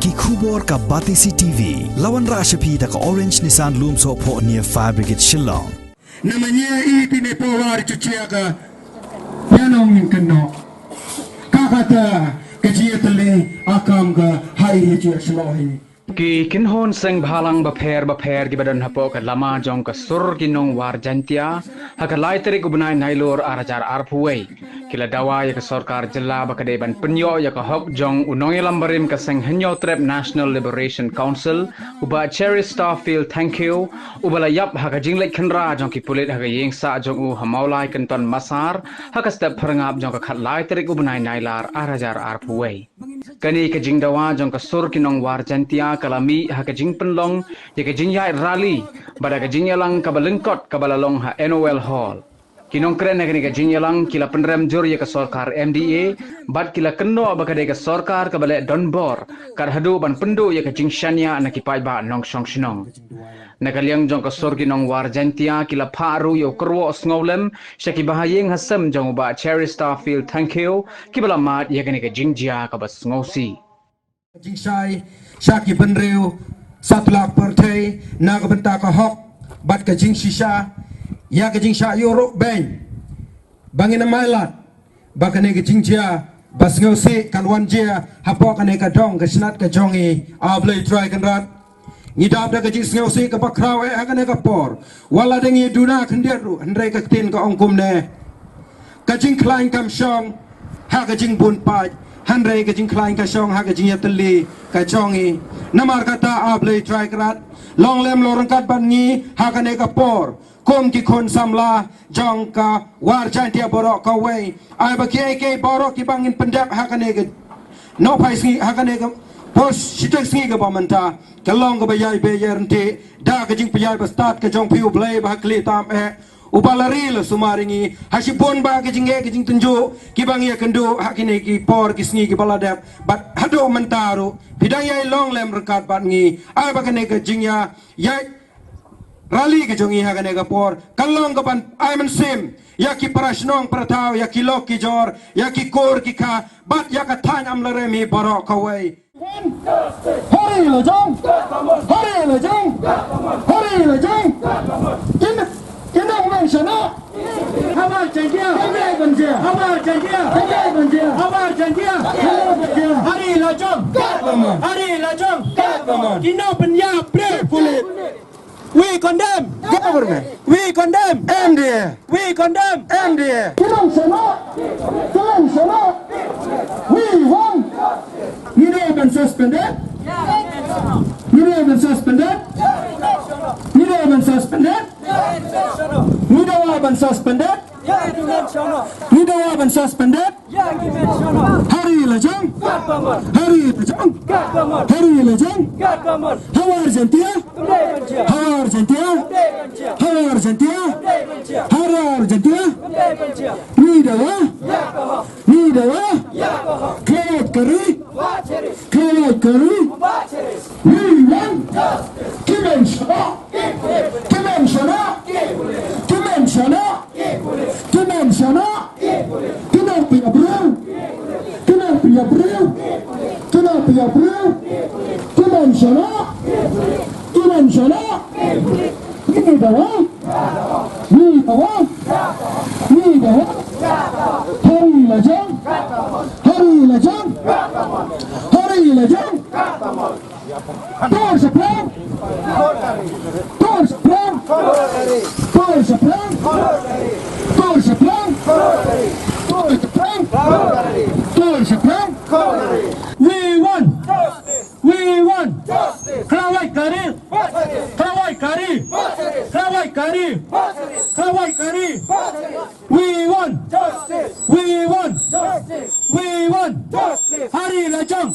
ki khubor ka Batisi TV lawan rashapi ta ka Orange Nissan Lumso pho near Fire Brigade Shillong namanya itine powar cuciaga yanong keno kakata keciatele akam ga hai cu shlohi ki kinhon seng bhalang bapher ki badan hapo ka lama jong ka sur kinong war jantia haka laiteri ku benai nailor arajar arpuwei kila dawa ya ka sarkar jilla bakade ban penyo ya ka hok jong unong lambarim ka seng henyo trap National Liberation Council uba Cherry Starfield thank you ubala yap haka jinglek khanra jong ki pulit haka yeng sa jong u hamaulai kanton masar haka step pharangap jong ka khat laiteri ku benai nailar arajar arpuwei kani ka jingdawa jong ka sur kinong war jantia kalami haka jing penlong ya ka jing yai rally bada ka jing yalang ka balengkot ka balalong ha NOL Hall kinong kren na ka jing yalang kila penrem jur ya ka sarkar MDA bad kila kenno bakade ka sarkar ka bale donbor kar hadu ban pendu ya ka jing shania na ki pai ba nong song shinong nakaliang jong ka sur kinong war jantia kila pharu yo kerwo snowlem shaki bahayeng hasam jong ba Cherry Starfield thank you kibala mat ya ka jing jia ka bas ngosi jing sai Shaki penreu 1 lakh per thai na ka benta ka hok bat ka jing shisha ya ka jing sha euro bang bangina mailat bakane ka jing jia bas ngau se kan wan jia hapo kane ka dong ka snat ka jongi ablay try kan rat ni dab da ka jing ngau se ka bakraw e akane ka por wala dengi duna khandiru andre ka tin ka ongkum ne ka jing klain kam shong ha ka jing bun pa Handrai ka jing klain ka shong ha ka jing yatali ka chongi namar kata ablay try krat long lem lorong kat ban ni ha ka ne ka por kom ki khon samla jong ka war jantia borok ka wei ai ba ke borok ki bangin pendak ha ka ne ka no pai singi ha ka ne ka pos sitek singi ka bamanta ka long ka bayai be yernti da ka jing payai ba start ka jong piu blay ba kli tam ubalari la sumaringi hasipon ba ke jing tunju ki bang ya kendu hakine ki por ki sngi ki baladap but hado mantaro bidang yai long lem rekat bat ngi ai ba kane ke jingya yai rally ke jongi hakane ka por kalong ka ban ai man sim ya ki parashnong pratau ya ki lok ki jor ya ki kor ki kha bat ya ka than am lare mi barok ka wei hori la jong Kinong mang sana, hawar jantia, hawar jantia, hawar jantia, hawar jantia, hari lajong, kinong penya pulit. We condemn government. We condemn MDA. We condemn MDA. Kinong sana, we want. You know been suspended. You know been suspended. You know been suspended. You know I've been suspended. You know I've been suspended. Hari lajang. Hari lajang. Hawar jantia. Hawar jantia. Nidawa. Cloud curry. We want. Kimensana. Kinong piyabril. Kimensana. Nidawa. Hari lajang. Door supply. We want. Kawai kari. We want justice. Hari lajang.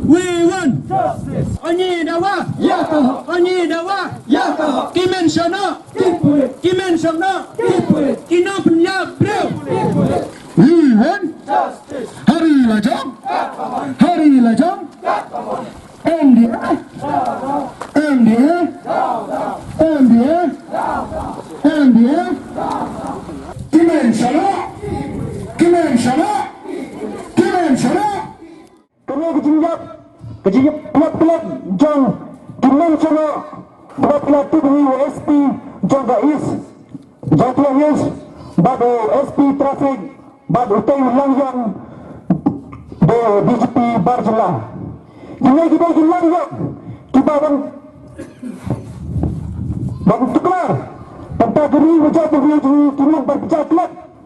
We want justice. Ani dawa. Kimensana. Kinong penya breu. We want justice. Hari lajang. MDA. Kimensana. kejinjap pelat jong dimensiono buat pelatih USP jong gais jatuh bado SP traffic bado utai langyang do DGP Barjala ini kita langyang kita bang tukar pentageri menjadi kini berpecah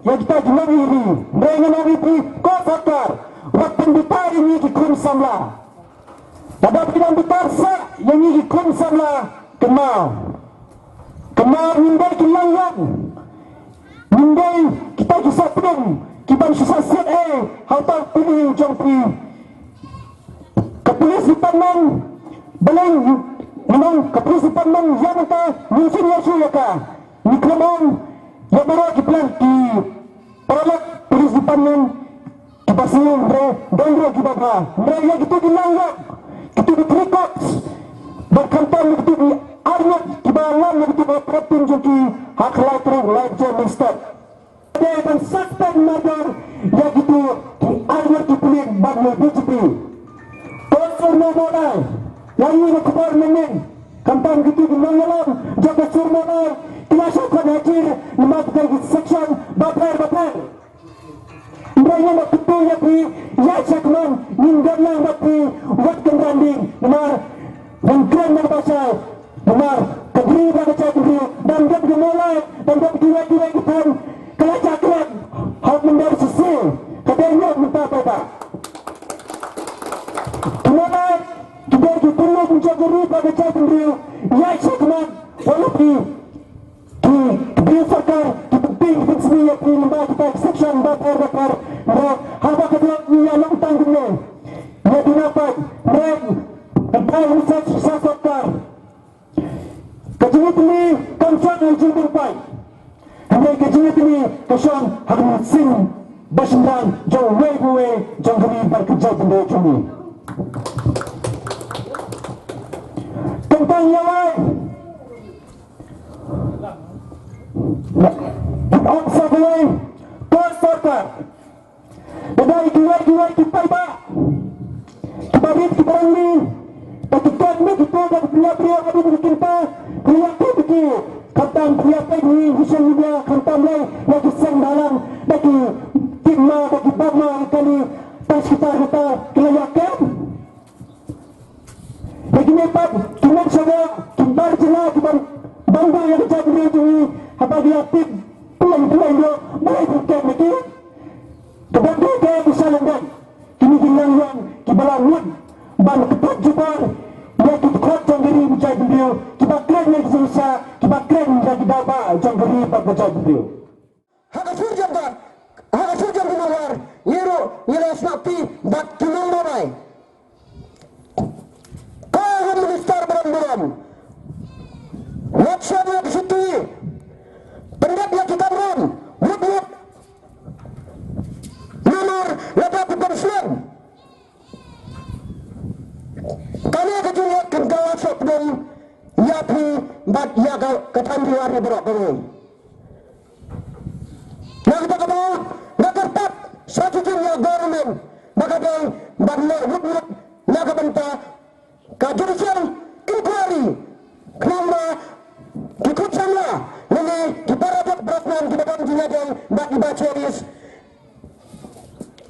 yang kita jenari ini mereka nari pri kosakar waktu bitar ini kikun samla pada pinang bitar sa yang ini kikun samla kenal hindai kilangan hindai kita kisah pedang kiban susah set hautak pilih jong pri kepulis di pandang beleng memang kepulis di pandang yang kita mungkin ya syurga ni kelemang yang baru kiplan ki peralak polis di pandang kipasing dendro kibaba mereka gitu kilangan gitu ditrikot berkantor gitu di arnat kibalan gitu berperatin joki hak lateral live jamming step ada yang suspend matter yang gitu di arnat kipulik bagno BGP konsur momonai yang ini kebar meneng kampang gitu di mangalam jaga surmonai kinasyakan hajir memaktai section baper mereka nak ketua yang di yacakman ninggana waktu waktu randing benar mengkran berbahasa benar kediri baca kediri dan dia dimulai dan dia kira-kira kita kelacaklan hal mendar sisi katanya minta apa kemudian kita perlu mencari pada cara kediri yacakman walaupun di fakar di penting yang di lembaga kita section bakar haba kedua yang tanggunnya yang dinapai mereka entah usah sasakar kejinit ini kamsan ujung berpai hingga kejinit ini kesan harus sin basimran jauh wewe jauh kami berkerja benda kami tentang yang lain Aksa boleh Kosakar Bedai kiwai kipai ba Kibabit kibarangli Ketika ini kita dan pria-pria Kami bikin pa Pria-pria bikin Kantam pria-pria ini Husan Libya Kantam lain Lagi sang dalam Bagi Tigma Bagi Bagma Kali Tas kita Kelayakan Bagi nepat Kinan saja Kibar jelah Kibar bangga yang jadi ini apa dia tip pulang dia mulai bukan lagi kebantu dia bisa lenggan kini hilang yang kibalangun ban ketat jubar dia kikot yang diri menjadi dia kibakren yang bisa kibakren jadi daba yang diri menjadi dia hak surjam binawar yero snapi bak tunang morai kau minister beram Waksa dia bersetui pendat yang kita beram Wud nomor 8 kami kejuliat kendawa sopdom yapi bat yaga ketandiwari berok kami nah kita kebal nak kertat selanjutnya government bakadang banna wud naga benta kajurisian inquiry kenapa ikut sama ini diparabot berasman di depan jinajang bagi baceris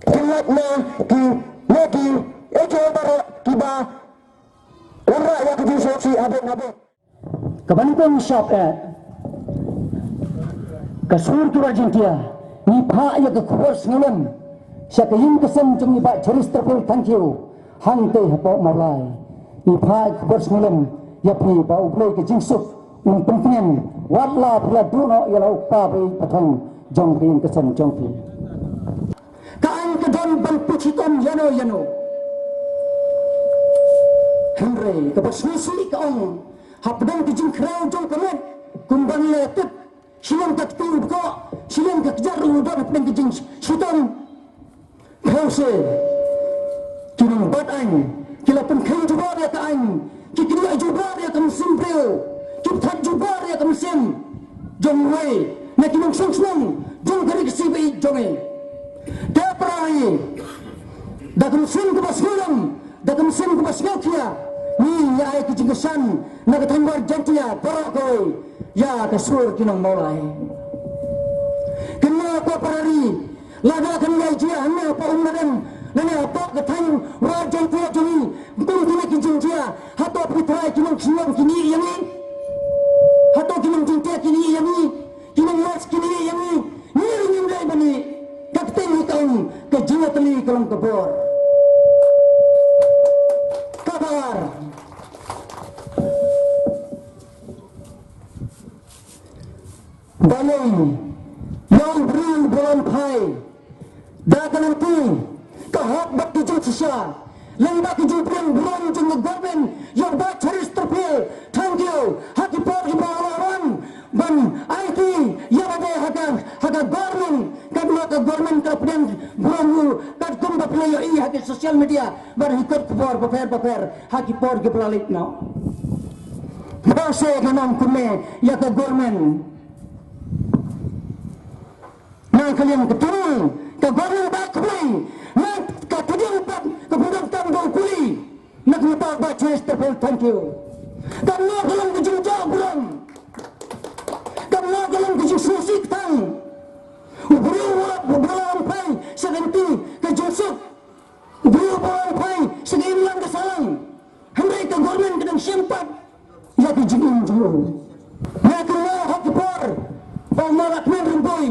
kilatna ki lagi ejo baru tiba lemra yang kejusasi habis kebanyakan shop kasur turajin dia ni pak ya ke kurs ngelem siapa yang kesem jeng ni pak ceris terpil thank you hang teh apa mulai ni pak kurs ngelem ya pi bau play ke jingsuk penting watla pula duno ya lau pa pi patong jong pi kesem jong pi kaang kedon ban pucitom yano Henry kebersmisi kaong hapdang ke jingkrau jong kemet kumban letet silang tak tiu ko silang tak jar udon hapdang ke jing sitom hause kinong batang kila pun kain jubar ya kaang kikini jubar ya kam simpreo kita jubar ya kam sim jongwei na kinong songsnong jong kari kesibi jonge teperai Dalam mesin ke baskulam, dalam mesin ke baskukia, ni ya ke jingkesan, nak tanwar jantia, porokoi, ya ke sur kinong mulai. Kena apa perari, lada kena jia, hanya apa umnadan, nanya apa ketang war jantia juni, betul kena kijintia, hato putra kinong kinong kini yang ni, hato kinong jantia kini yang ni, kinong mas kini yang ni, ni ringin lay bani. Kapten ikang kejiwa teli kolam kebor. Kabar. Balai yang beri bulan pai. Dah nanti kahak bak tujuh sisa. Lembak tujuh bulan jenguk government yang buat charis terpil. Thank you. Hati por di bawah ban IT yang ada haka government kadua ka government ka pren burangu kad kumba playo haki social media bar hikot kubor paper haki por ke plalit now bose kanam kume ya ka government nang kalian ketemu ka government ba kume nang ka tuding pat ka budang tambo kuli nak mutak ba choice thank you karena dalam kejengja bulan karena dalam kesusik tang beriulah bulan pai seganti kejusuk beriulah bulan pai segailang kesalang hendak ke government kedang sempat ya kejengin juru ya kena hak por pamalak meremboi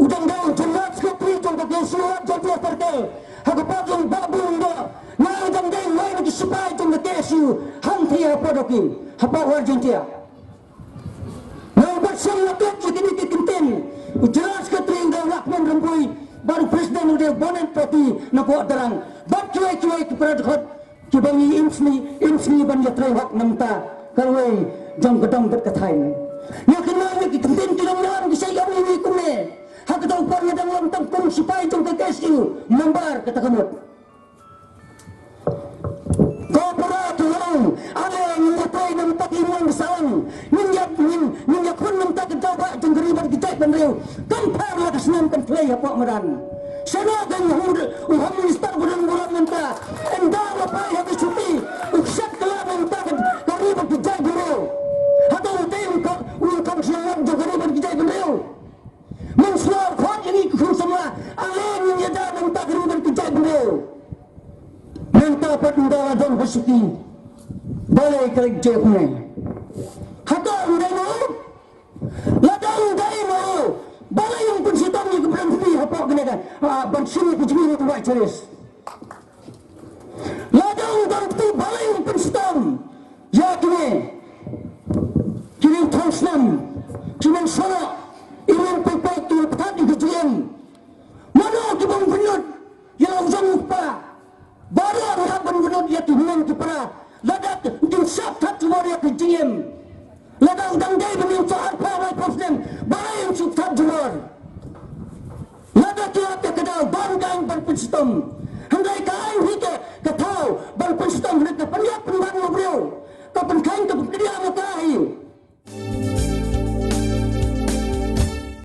udang daun jelas ke pritong ke kesuat jatuh terkel hak pajong babu unda na udang daun lain ke sepai tong ke kesu hanti apa doki apa warjentia bersama lakukan segini kekentin jelas ketering dan lakman rembui baru presiden udah bonen pati nak buat terang bat cuai kepada dekat kibangi imsni ban jatrai hak namta kalwai jam gedang berkatain ya kenal ni kekentin tidak dalam kisah kami ini kume hak tahu parnya dalam tangkung sipai jom ke kesu membar kata kamu ada yang menyapai dan tak imun besalam minyak pun minta kecoba jenggeriban kecai penriu kamparlah kesenamkan play apa medan senakan uham minister bulan minta endang apa yang cuti ukset kelah minta keriban kecai penriu atau utem ungkap siang jenggeriban kecai penriu mensuar kuat ini kum semua aleng nyada minta keriban kecai penriu minta patunda dan bersuki balai kerja punya. Hatang dah mau, ladang dah mau. Balai yang pun sitam ni keberan kubi apa kena kan? Bansini kujumi itu buat ceris. Ladang dan tu balai yang pun sitam. Ya kini transnam, kini sana, ini pepai tu petat di kejuan. Mana kibang penyut yang ujung lupa. Baru orang penyut dia tu memang kepala. Ladak din sabtat waria ke GM ladak dang dai benin saat power problem bayan sabtat juar ladak dia kedal bandang berpenstom handai kai hike ketau berpenstom hendak penyak penban ngobrol kapan kain